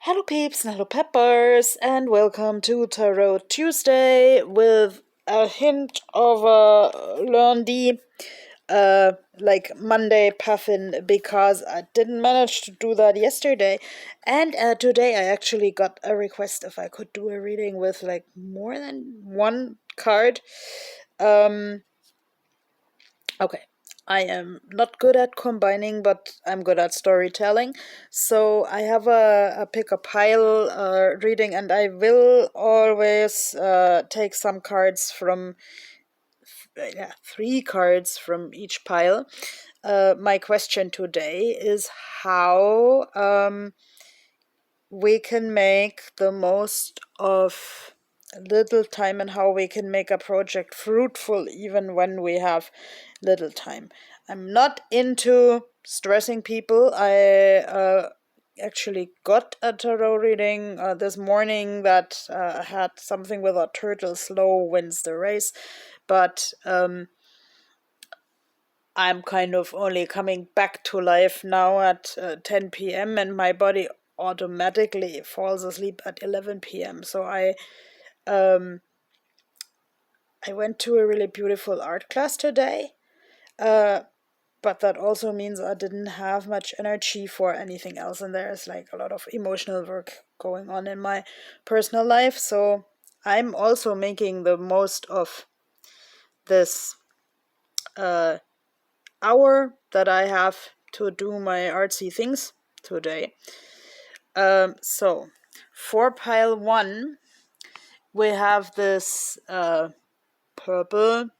Hello peeps and hello peppers and welcome to Tarot Tuesday with a hint of a lundi, like Monday puffin because I didn't manage to do that yesterday. And today I actually got a request if I could do a reading with like more than one card. Okay. I am not good at combining, but I'm good at storytelling. So I have a pick a pile reading, and I will always take some cards from, three cards from each pile. My question today is how we can make the most of little time and how we can make a project fruitful even when we have little time. I'm not into stressing people. I actually got a tarot reading this morning that had something with a turtle slow wins the race, but I'm kind of only coming back to life now at 10 p.m. and my body automatically falls asleep at 11 p.m. So I went to a really beautiful art class today, but that also means I didn't have much energy for anything else, and there's like a lot of emotional work going on in my personal life. So I'm also making the most of this hour that I have to do my artsy things today. So for pile one, we have this purple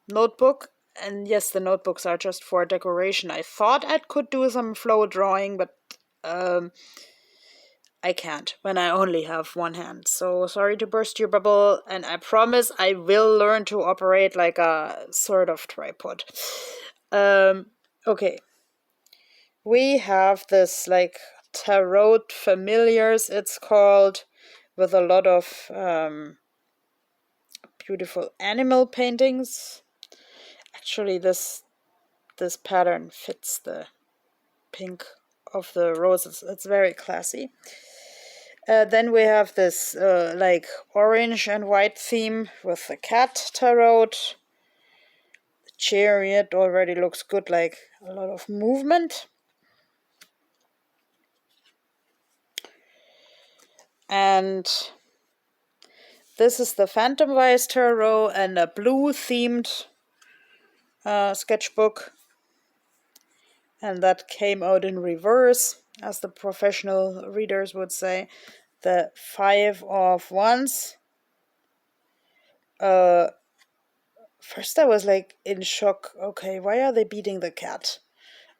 notebook. And yes, the notebooks are just for decoration. I thought I could do some flow drawing, but I can't when I only have one hand. So sorry to burst your bubble, and I promise I will learn to operate like a sort of tripod. Okay. We have this like tarot familiars, it's called, with a lot of beautiful animal paintings. Actually, this pattern fits the pink of the roses. It's very classy. Then we have this like orange and white theme with the cat tarot. The chariot already looks good, like a lot of movement. And this is the Phantom Vice Tarot and a blue themed sketchbook. And that came out in reverse, as the professional readers would say. The Five of Wands. First I was like in shock. Okay, why are they beating the cat?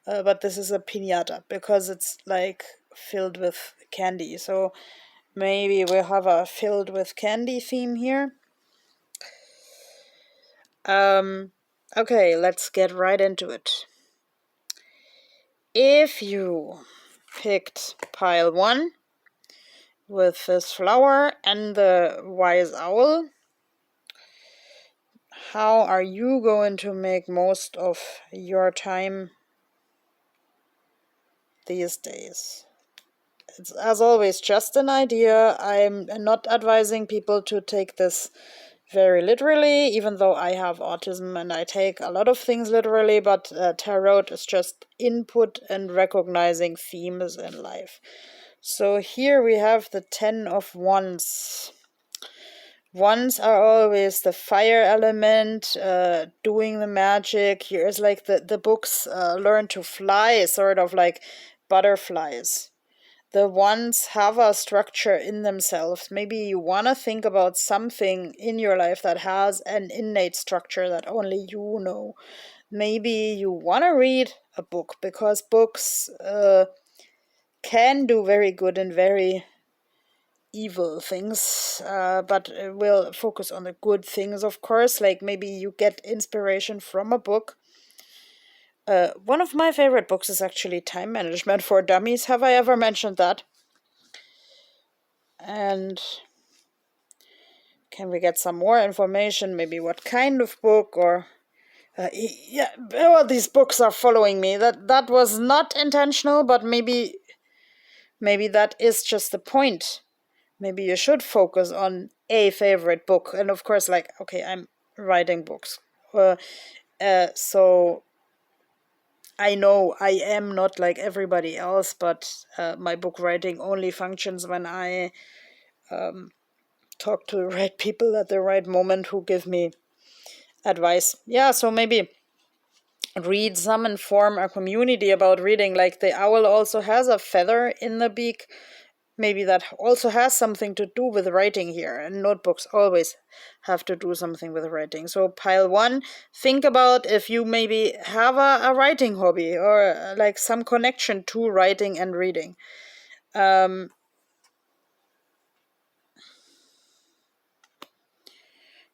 But this is a piñata because it's like filled with candy. So maybe we'll have a filled with candy theme here. Okay, let's get right into it. If you picked pile one with this flower and the wise owl, how are you going to make most of your time these days? It's, as always, just an idea. I'm not advising people to take this very literally, even though I have autism and I take a lot of things literally, but tarot is just input and recognizing themes in life. So here we have the 10 of Wands. Wands are always the fire element, doing the magic. Here's like the books learn to fly, sort of like butterflies. The wands have a structure in themselves. Maybe you want to think about something in your life that has an innate structure that only you know. Maybe you want to read a book because books can do very good and very evil things, but we'll focus on the good things, of course. Like maybe you get inspiration from a book. One of my favorite books is actually Time Management for Dummies. Have I ever mentioned that? And can we get some more information? Maybe what kind of book, or yeah, well, these books are following me. That was not intentional, but maybe maybe that is just the point. Maybe you should focus on a favorite book. And of course, like, okay, I'm writing books. So I know I am not like everybody else, but my book writing only functions when I talk to the right people at the right moment who give me advice. Yeah, so maybe read some and form a community about reading. Like the owl also has a feather in the beak. Maybe that also has something to do with writing here. And notebooks always have to do something with writing. So pile 1, think about if you maybe have a writing hobby or like some connection to writing and reading.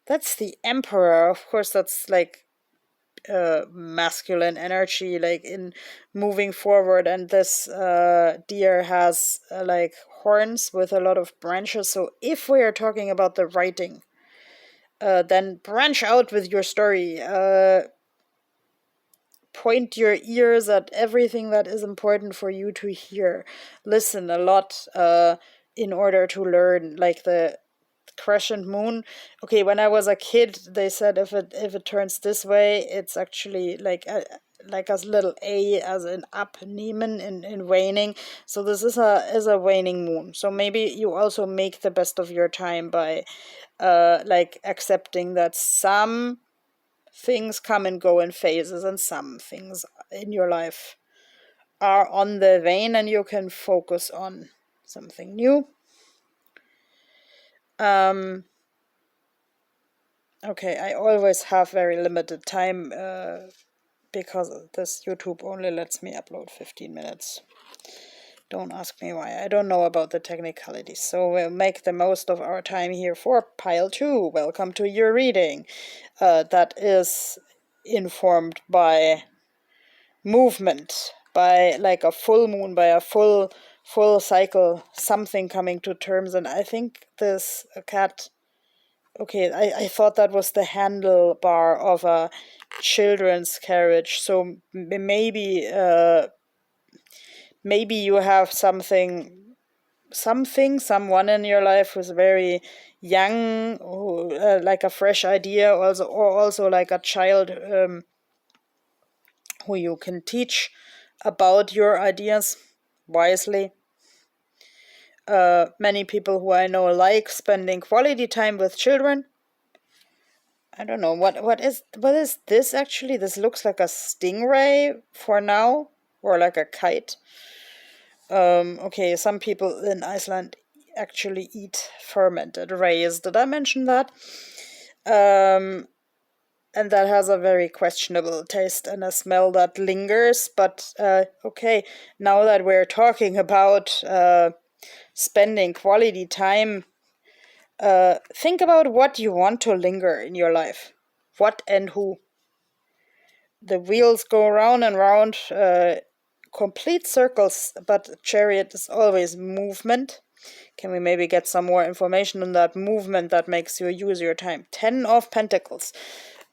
That's the emperor. Of course, that's like masculine energy, like in moving forward. And this deer has like horns with a lot of branches. So if we are talking about the writing, then branch out with your story. Point your ears at everything that is important for you to hear. Listen a lot in order to learn. Like the crescent moon. Okay, when I was a kid, they said if it turns this way, it's actually like a little A as in up, Niemen in waning. So this is a waning moon. So maybe you also make the best of your time by like accepting that some things come and go in phases, and some things in your life are on the wane, and you can focus on something new. Okay, I always have very limited time because this YouTube only lets me upload 15 minutes. Don't ask me why. I don't know about the technicalities. So we'll make the most of our time here for pile 2. Welcome to your reading. That is informed by movement, by like a full moon, by a full cycle, something coming to terms. And I think this cat, okay, I thought that was the handlebar of a children's carriage. So maybe maybe you have someone in your life who's very young, who, like a fresh idea, also, or also like a child who you can teach about your ideas wisely. Many people who I know like spending quality time with children. I don't know what is this actually? This looks like a stingray for now, or like a kite. Okay, some people in Iceland actually eat fermented rays. Did I mention that? And that has a very questionable taste and a smell that lingers. But okay, now that we're talking about spending quality time, think about what you want to linger in your life. What and who. The wheels go round and round, complete circles, but chariot is always movement. Can we maybe get some more information on that movement that makes you use your time? 10 of Pentacles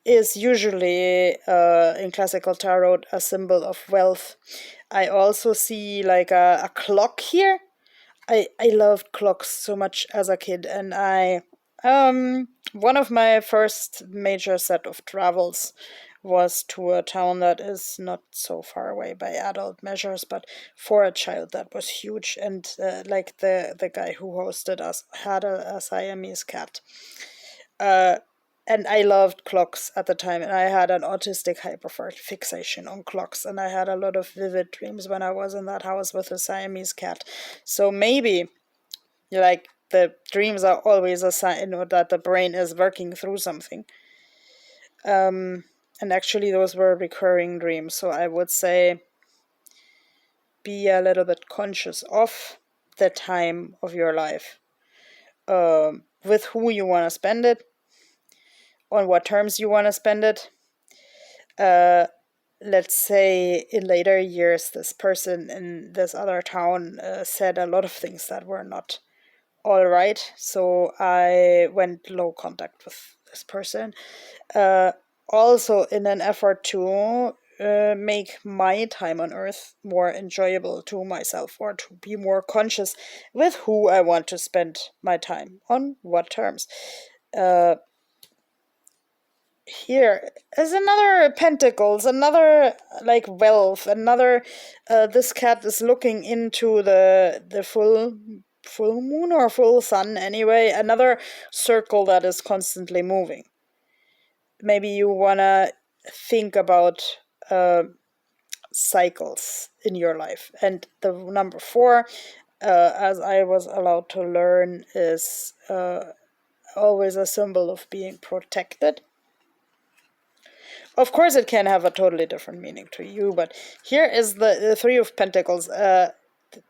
is usually in classical tarot a symbol of wealth. I also see like a clock here. I loved clocks so much as a kid, and one of my first major set of travels was to a town that is not so far away by adult measures, but for a child that was huge. And like the guy who hosted us had a Siamese cat. And I loved clocks at the time, and I had an autistic hyperfixation on clocks, and I had a lot of vivid dreams when I was in that house with a Siamese cat. So maybe, like, the dreams are always a sign that the brain is working through something. And actually, those were recurring dreams, so I would say be a little bit conscious of the time of your life, with who you want to spend it, on what terms you want to spend it. Let's say in later years, this person in this other town said a lot of things that were not all right. So I went low contact with this person. Also in an effort to make my time on Earth more enjoyable to myself, or to be more conscious with who I want to spend my time, on what terms. Here is another pentacles, another like wealth, another this cat is looking into the full moon or full sun anyway, another circle that is constantly moving. Maybe you wanna think about cycles in your life. And the number 4, as I was allowed to learn, is always a symbol of being protected. Of course, it can have a totally different meaning to you, but here is the 3 of Pentacles. The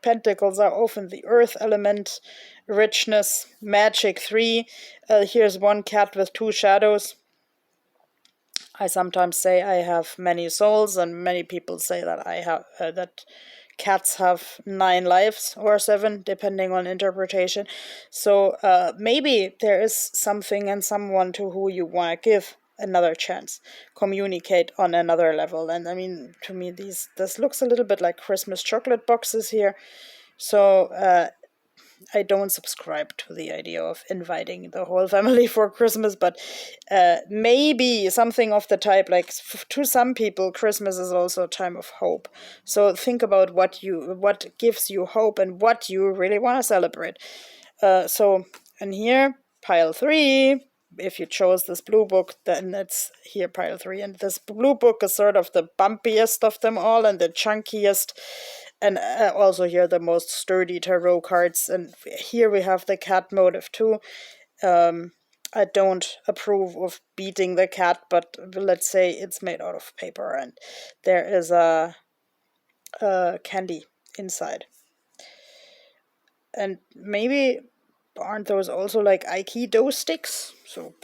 pentacles are often the earth element, richness, magic 3. Here's one cat with 2 shadows. I sometimes say I have many souls, and many people say that I have that cats have 9 lives or 7, depending on interpretation. So maybe there is something and someone to who you want to give another chance, communicate on another level. And I mean, to me, this looks a little bit like Christmas chocolate boxes here. So I don't subscribe to the idea of inviting the whole family for Christmas, but maybe something of the type, like to some people, Christmas is also a time of hope. So think about what gives you hope and what you really want to celebrate. And here, pile 3. If you chose this blue book, then it's here pile 3. And this blue book is sort of the bumpiest of them all and the chunkiest. And also here the most sturdy tarot cards. And here we have the cat motive too. I don't approve of beating the cat, but let's say it's made out of paper and there is a candy inside. And maybe aren't those also like Aikido sticks? So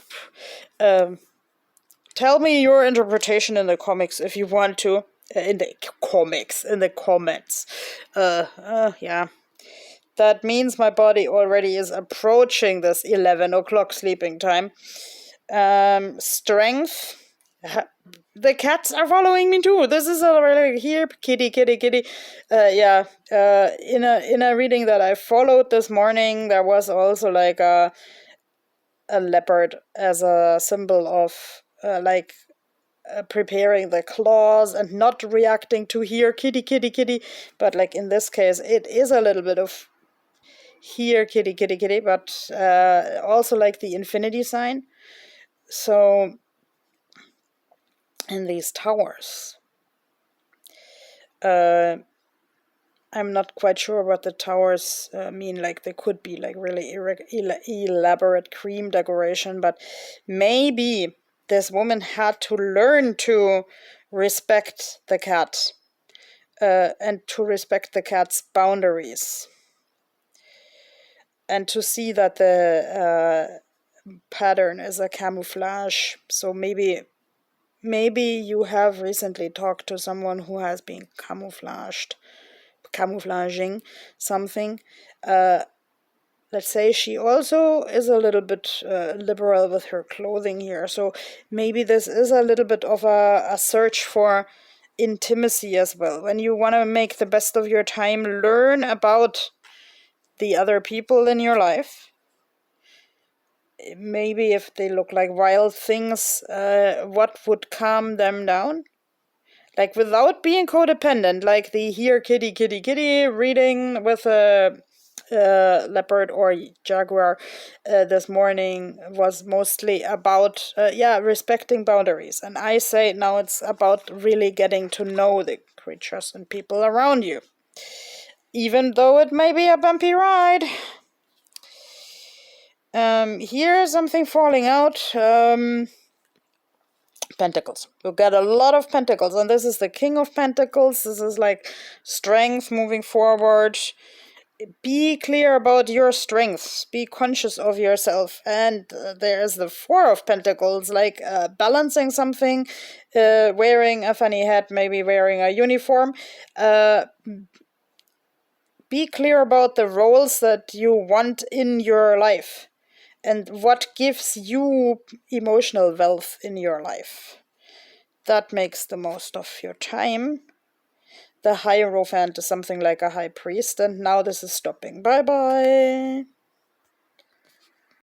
tell me your interpretation in the comics if you want to. In the comments. Yeah. That means my body already is approaching this 11 o'clock sleeping time. Strength. The cats are following me too. This is already here. Kitty. Yeah. In a reading that I followed this morning, there was also like a leopard as a symbol of preparing the claws and not reacting to here kitty, but like in this case it is a little bit of here kitty, but also like the infinity sign. So in these towers, I'm not quite sure what the towers mean. Like they could be like really elaborate cream decoration, but maybe this woman had to learn to respect the cat and to respect the cat's boundaries, and to see that the pattern is a camouflage. So maybe you have recently talked to someone who has been camouflaging something. Let's say she also is a little bit liberal with her clothing here. So maybe this is a little bit of a search for intimacy as well. When you want to make the best of your time, learn about the other people in your life. Maybe if they look like wild things, what would calm them down? Like without being codependent, like the here kitty reading with a leopard or jaguar this morning was mostly about respecting boundaries. And I say now it's about really getting to know the creatures and people around you, even though it may be a bumpy ride. Here's something falling out. Pentacles. You get a lot of pentacles, and this is the King of Pentacles. This is like strength moving forward. Be clear about your strengths. Be conscious of yourself. And there's the Four of Pentacles, like balancing something, wearing a funny hat, maybe wearing a uniform. Be clear about the roles that you want in your life and what gives you emotional wealth in your life. that makes the most of your time. The Hierophant is something like a high priest, and now this is stopping. Bye bye!